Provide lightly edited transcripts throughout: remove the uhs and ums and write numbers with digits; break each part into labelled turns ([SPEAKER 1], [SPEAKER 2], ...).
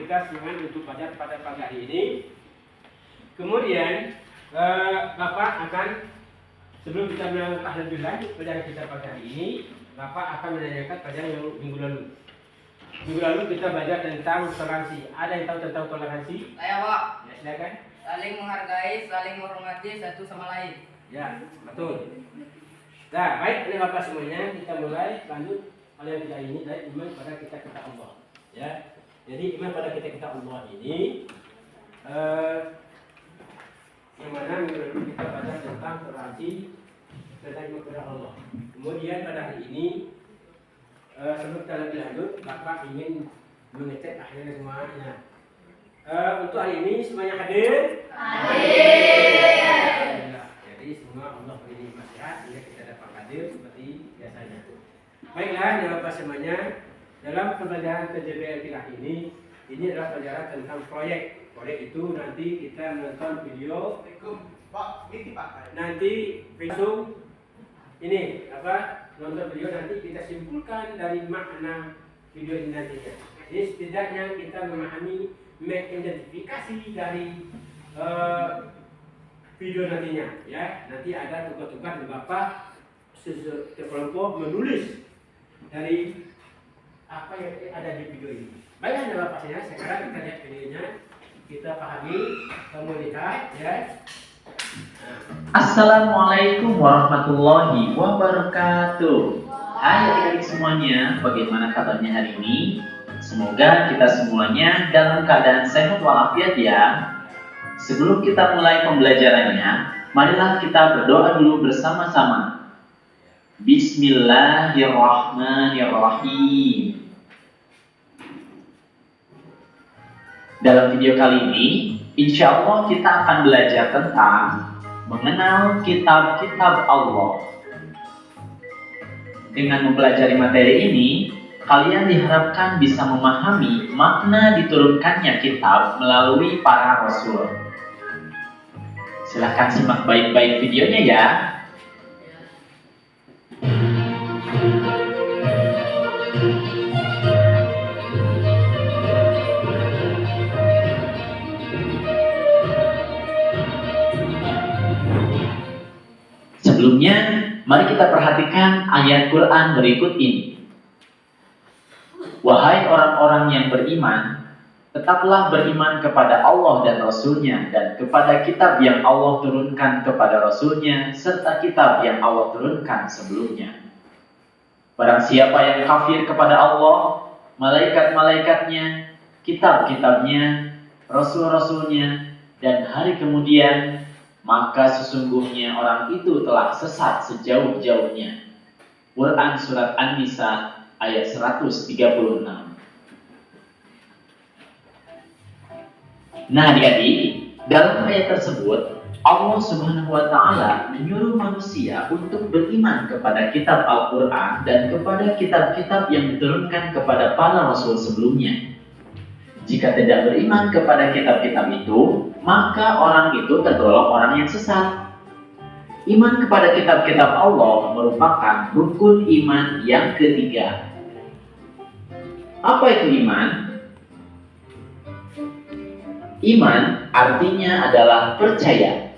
[SPEAKER 1] kita semangat untuk belajar pada pagi hari ini. Kemudian Bapak akan, sebelum kita melangkah lebih lanjut pelajaran kita pada hari ini, Bapak akan menanyakan pelajaran yang minggu lalu. Minggu lalu kita belajar tentang toleransi. Ada yang tahu tentang toleransi?
[SPEAKER 2] Saya, Pak.
[SPEAKER 1] Ya, silakan.
[SPEAKER 2] Saling menghargai, saling menghormati satu sama lain.
[SPEAKER 1] Ya, betul. Nah, baik, ini Bapak semuanya, kita mulai lanjut pelajaran kita ini dari iman pada kita Allah. Ya, jadi iman pada kita Allah ini, yang mana kita baca tentang toleransi tentang iman kepada Allah. Kemudian pada hari ini, sebelum kita lebih lanjut, Bapak ingin mengecek akhirnya semuanya. Untuk hari ini semuanya hadir? Hadir. Jadi semua Allah beri nasihat sehingga kita dapat hadir seperti biasanya. Baiklah, Bapak semuanya, dalam pembelajaran TJBL kita ini adalah pelajaran tentang proyek. Proyek itu nanti kita menonton video. Nanti langsung ini nonton video, nanti kita simpulkan dari makna video ini nanti. Jadi setidaknya kita memahami, mengidentifikasi dari video nantinya, ya. Nanti ada tugas-tugas dari Bapak sekelompok menulis dari apa yang ada di video ini. Baiklah Bapak saya, sekarang kita lihat videonya, kita pahami, kamu lihat, ya.
[SPEAKER 3] Assalamualaikum warahmatullahi wabarakatuh. Hai adik-adik semuanya, bagaimana kabarnya hari ini? Semoga kita semuanya dalam keadaan sehat walafiat ya. Sebelum kita mulai pembelajarannya, marilah kita berdoa dulu bersama-sama. Bismillahirrahmanirrahim. Dalam video kali ini, insya Allah kita akan belajar tentang mengenal kitab-kitab Allah. Dengan mempelajari materi ini, kalian diharapkan bisa memahami makna diturunkannya kitab melalui para rasul. Silahkan simak baik-baik videonya ya. Sebelumnya, mari kita perhatikan ayat Quran berikut ini. Wahai orang-orang yang beriman, tetaplah beriman kepada Allah dan Rasul-Nya, dan kepada kitab yang Allah turunkan kepada Rasul-Nya, serta kitab yang Allah turunkan sebelumnya. Barang siapa yang kafir kepada Allah, malaikat-malaikatnya, kitab-kitabnya, Rasul-Rasulnya, dan hari kemudian, maka sesungguhnya orang itu telah sesat sejauh-jauhnya. Quran Surat An-Nisa ayat 136. Nah adik-adik, dalam ayat tersebut Allah Subhanahu wa Ta'ala menyuruh manusia untuk beriman kepada kitab Al-Quran dan kepada kitab-kitab yang diturunkan kepada para rasul sebelumnya. Jika tidak beriman kepada kitab-kitab itu, maka orang itu tergolong orang yang sesat. Iman kepada kitab-kitab Allah merupakan rukun iman yang ketiga. Apa itu iman? Iman artinya adalah percaya.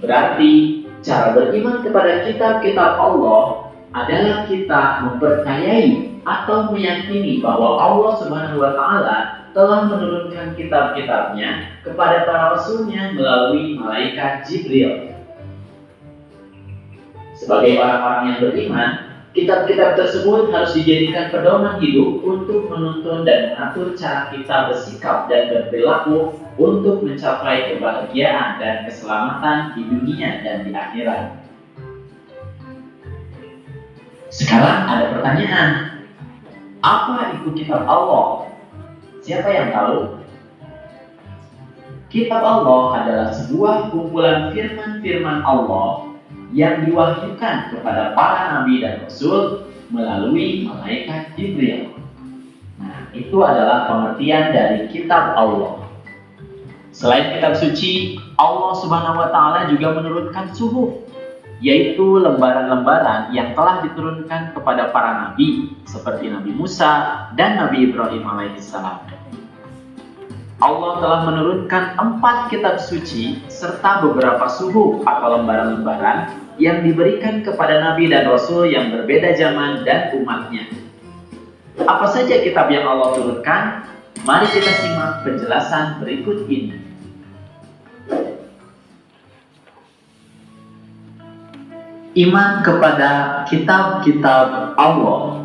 [SPEAKER 3] Berarti cara beriman kepada kitab-kitab Allah adalah kita mempercayai atau meyakini bahwa Allah Subhanahu wa Ta'ala telah menurunkan kitab-kitabnya kepada para rasulnya melalui malaikat Jibril. Sebagai orang-orang yang beriman, kitab-kitab tersebut harus dijadikan pedoman hidup untuk menuntun dan mengatur cara kita bersikap dan berperilaku untuk mencapai kebahagiaan dan keselamatan di dunia dan di akhirat. Sekarang ada pertanyaan, apa itu kitab Allah? Siapa yang tahu? Kitab Allah adalah sebuah kumpulan firman-firman Allah yang diwahyukan kepada para nabi dan rasul melalui malaikat Jibril. Nah, itu adalah pengertian dari kitab Allah. Selain kitab suci, Allah Subhanahu wa Ta'ala juga menurunkan suhuf, yaitu lembaran-lembaran yang telah diturunkan kepada para nabi seperti Nabi Musa dan Nabi Ibrahim alaihissalam. Allah telah menurunkan 4 kitab suci serta beberapa suhuf atau lembaran-lembaran yang diberikan kepada Nabi dan Rasul yang berbeda zaman dan umatnya. Apa saja kitab yang Allah turunkan? Mari kita simak penjelasan berikut ini. Iman kepada kitab-kitab Allah.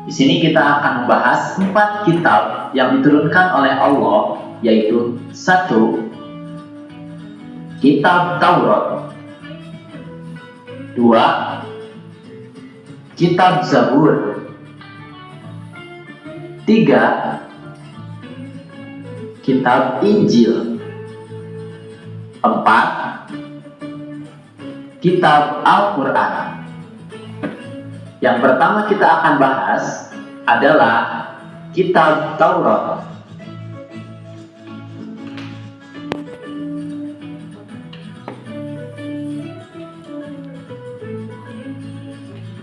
[SPEAKER 3] Di sini kita akan membahas 4 kitab yang diturunkan oleh Allah, yaitu 1. Kitab Taurat. 2. Kitab Zabur. 3. Kitab Injil. 4. Kitab Al-Quran. Yang pertama kita akan bahas adalah Kitab Taurat.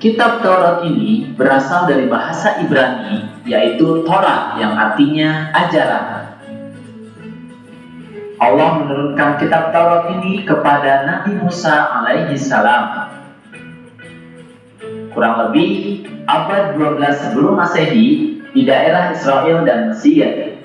[SPEAKER 3] Kitab Taurat ini berasal dari bahasa Ibrani, yaitu Torah yang artinya ajaran. Allah menurunkan kitab Taurat ini kepada Nabi Musa alaihi salam. Kurang lebih abad 12 sebelum Masehi di daerah Israel dan Mesir.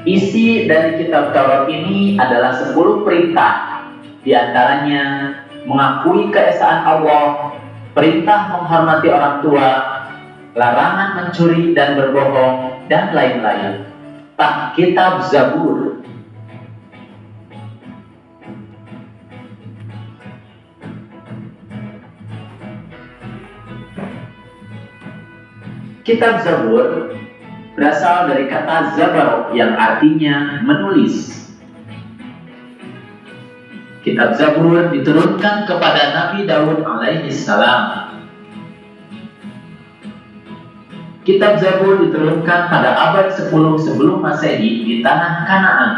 [SPEAKER 3] Isi dari kitab Taurat ini adalah 10 perintah. Di antaranya mengakui keesaan Allah, perintah menghormati orang tua, larangan mencuri dan berbohong, dan lain-lain. Kitab Zabur. Kitab Zabur berasal dari kata zabar yang artinya menulis. Kitab Zabur diturunkan kepada Nabi Daud alaihi salam. Kitab Zabur diturunkan pada abad 10 sebelum Masehi di tanah Kanaan.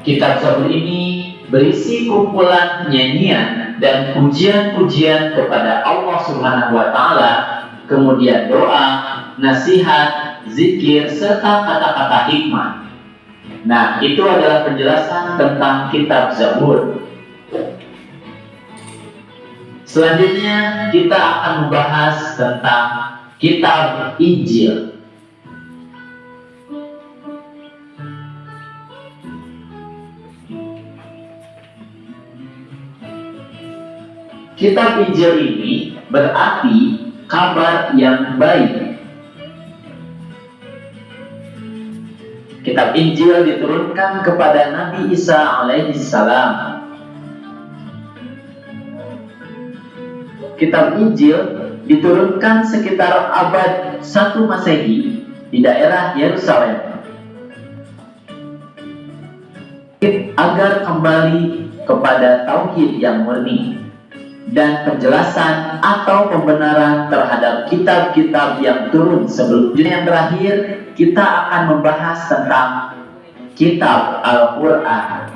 [SPEAKER 3] Kitab Zabur ini berisi kumpulan nyanyian dan pujian-pujian kepada Allah Subhanahu wa Ta'ala, kemudian doa, nasihat, zikir, serta kata-kata hikmah. Nah, itu adalah penjelasan tentang kitab Zabur. Selanjutnya kita akan membahas tentang kitab Injil. Kitab Injil ini berarti kabar yang baik. Kitab Injil diturunkan kepada Nabi Isa alaihi salam. Kitab Injil diturunkan sekitar abad 1 Masehi di daerah Yerusalem agar kembali kepada tauhid yang murni dan penjelasan atau pembenaran terhadap kitab-kitab yang turun sebelumnya. Yang terakhir, kita akan membahas tentang kitab Al-Quran.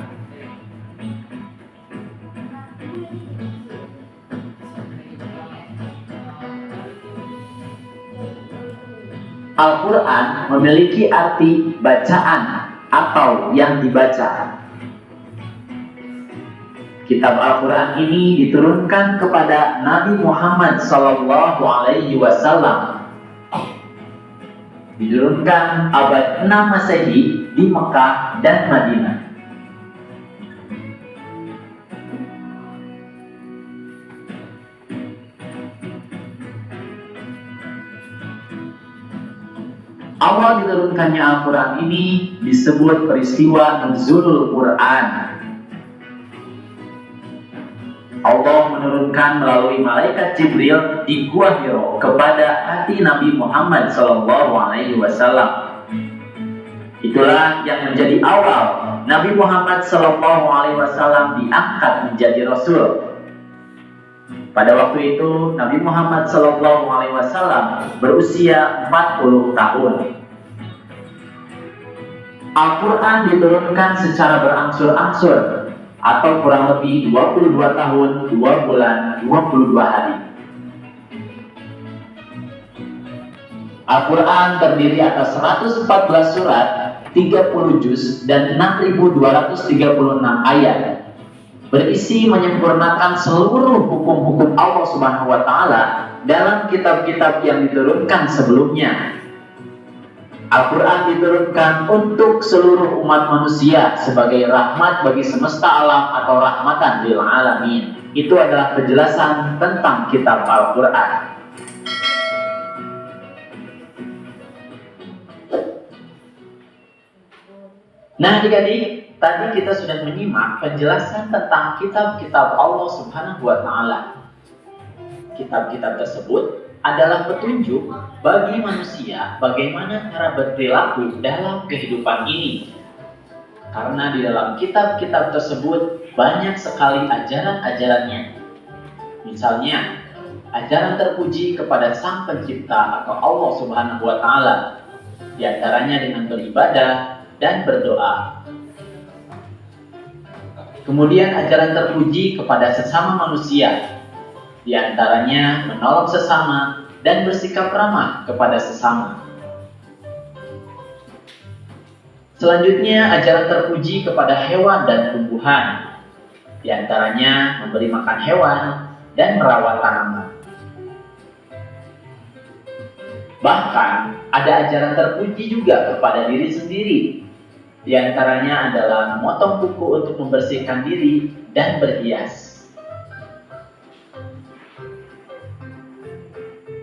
[SPEAKER 3] Al-Quran memiliki arti bacaan atau yang dibaca. Kitab Al-Quran ini diturunkan kepada Nabi Muhammad SAW. Diturunkan abad 6 Masehi di Mekah dan Madinah. Awal diturunkannya Al-Quran ini disebut peristiwa Nuzulul Quran. Allah menurunkan melalui malaikat Jibril di Gua Hiro kepada hati Nabi Muhammad SAW. Itulah yang menjadi awal Nabi Muhammad SAW diangkat menjadi Rasul. Pada waktu itu Nabi Muhammad SAW berusia 40 tahun. Al-Quran diturunkan secara berangsur-angsur atau kurang lebih 22 tahun, 2 bulan, 22 hari. Al-Quran terdiri atas 114 surat, 30 juz, dan 6.236 ayat. Berisi menyempurnakan seluruh hukum-hukum Allah Subhanahu wa Ta'ala dalam kitab-kitab yang diturunkan sebelumnya. Al-Quran diturunkan untuk seluruh umat manusia sebagai rahmat bagi semesta alam atau rahmatan lil alamin. Itu adalah penjelasan tentang kitab Al-Quran. Nah, adik-adik, tadi kita sudah menyimak penjelasan tentang kitab-kitab Allah Subhanahu wa Ta'ala. Kitab-kitab tersebut adalah petunjuk bagi manusia bagaimana cara berperilaku dalam kehidupan ini. Karena di dalam kitab-kitab tersebut banyak sekali ajaran-ajarannya. Misalnya, ajaran terpuji kepada Sang Pencipta atau Allah Subhanahu wa Ta'ala, di antaranya dengan beribadah dan berdoa. Kemudian ajaran terpuji kepada sesama manusia, di antaranya menolong sesama dan bersikap ramah kepada sesama. Selanjutnya ajaran terpuji kepada hewan dan tumbuhan, di antaranya memberi makan hewan dan merawat tanaman. Bahkan ada ajaran terpuji juga kepada diri sendiri. Di antaranya adalah memotong kuku untuk membersihkan diri dan berhias.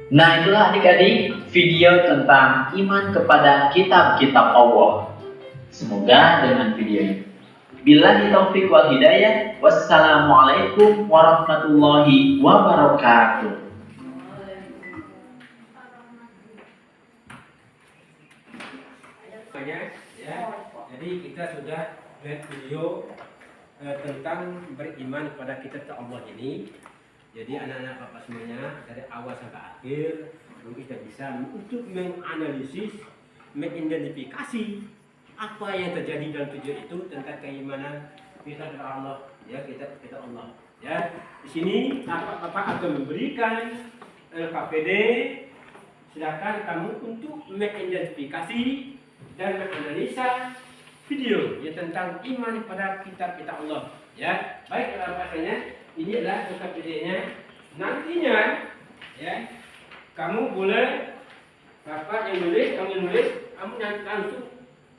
[SPEAKER 3] Nah, itulah adik-adik video tentang iman kepada kitab-kitab Allah. Semoga dengan video ini. Billahi taufiq wal hidayah. Wassalamualaikum warahmatullahi wabarakatuh.
[SPEAKER 1] Jadi kita sudah lihat video tentang beriman kepada kitab Allah ini. Jadi anak-anak bapak semuanya dari awal sampai akhir kita bisa untuk menganalisis, mengidentifikasi apa yang terjadi dalam video itu tentang keimanan kita kepada Allah. Ya, kita Allah. Ya, di sini bapak akan memberikan KPD. Silakan kamu untuk mengidentifikasi dan menganalisa video ya tentang iman pada kitab-kitab Allah. Ya, baik bahasanya ini adalah KPD-nya. Nantinya ya kamu boleh bapak yang nulis, kamu nulis, kamu nanti langsung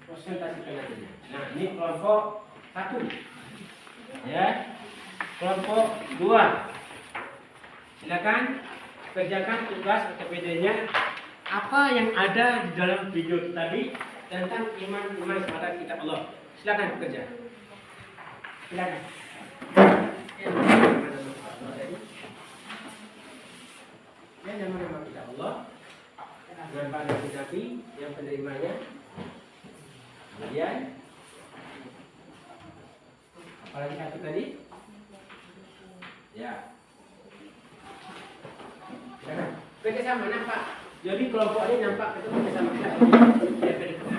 [SPEAKER 1] presentasikan nantinya. Nah, ini kelompok 1. Ya. Kelompok 2. Silakan kerjakan tugas KPD-nya apa yang ada di dalam video tadi tentang iman kepada kitab Allah. Silakan bekerja. Silakan. Ya, nama-nama kitab Allah. Dan para nabi yang penerimanya. Kemudian apalagi satu tadi? Ya. Kerjasama nampak. Jadi kelompok ini nampak ketemu kerjasama kita.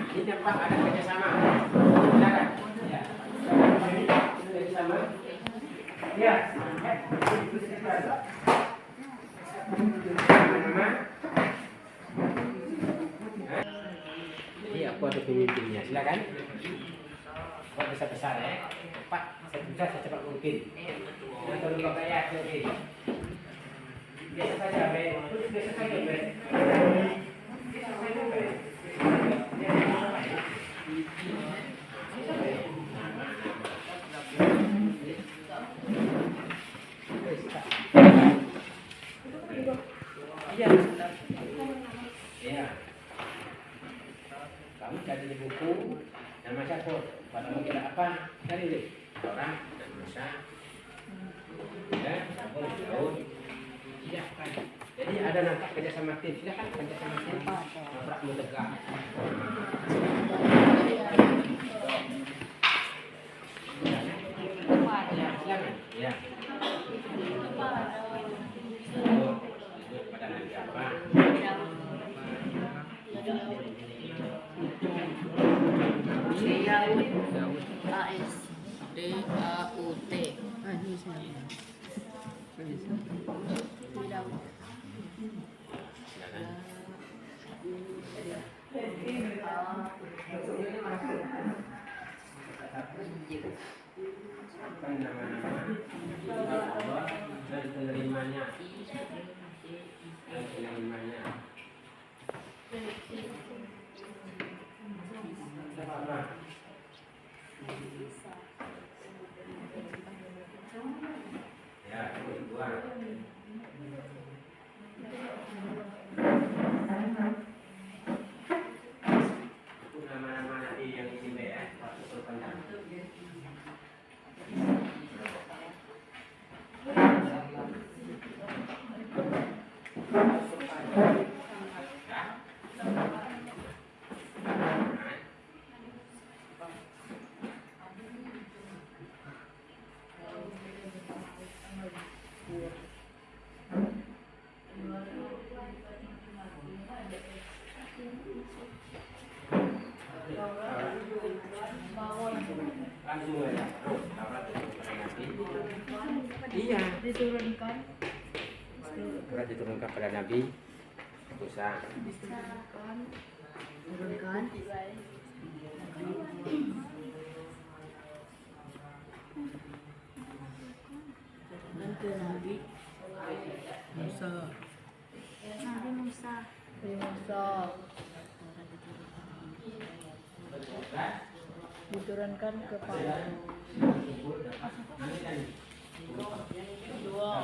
[SPEAKER 1] Ini nampak ada kerjasama. Silakan. Ya. Kerjasama. Ya. Jadi aku ada pemimpinnya. Silakan. Buat besar-besar ya. Pak, saya bisa secepat mungkin. Nanti lupa kayak oke. Biasa saja, Ben. Biasa saja, Ben. Biasa saja, Ben. Iya. Iya. Kamu cari di buku dan baca kok. Pada mau kira apa? Cari deh. Orang dan dosa. Ya, boleh tahu. Silakan. Jadi ada nampak kerjasama tim. Silakan kerjasama tim. Nabrakmu tegak. Ya, silakan. Ya. nama-nama Allah dan penerimanya apa? Ya, kedua. Nama-nama nanti yang isi ya, waktu perpanjang. Langsung aja. Iya.
[SPEAKER 4] Diturunkan.
[SPEAKER 1] Surat diturunkan pada Nabi Musa.
[SPEAKER 4] Turunkan. Dan ke Nabi Musa.
[SPEAKER 5] Nabi Musa.
[SPEAKER 4] Diturunkan kepada dua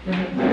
[SPEAKER 1] Nabi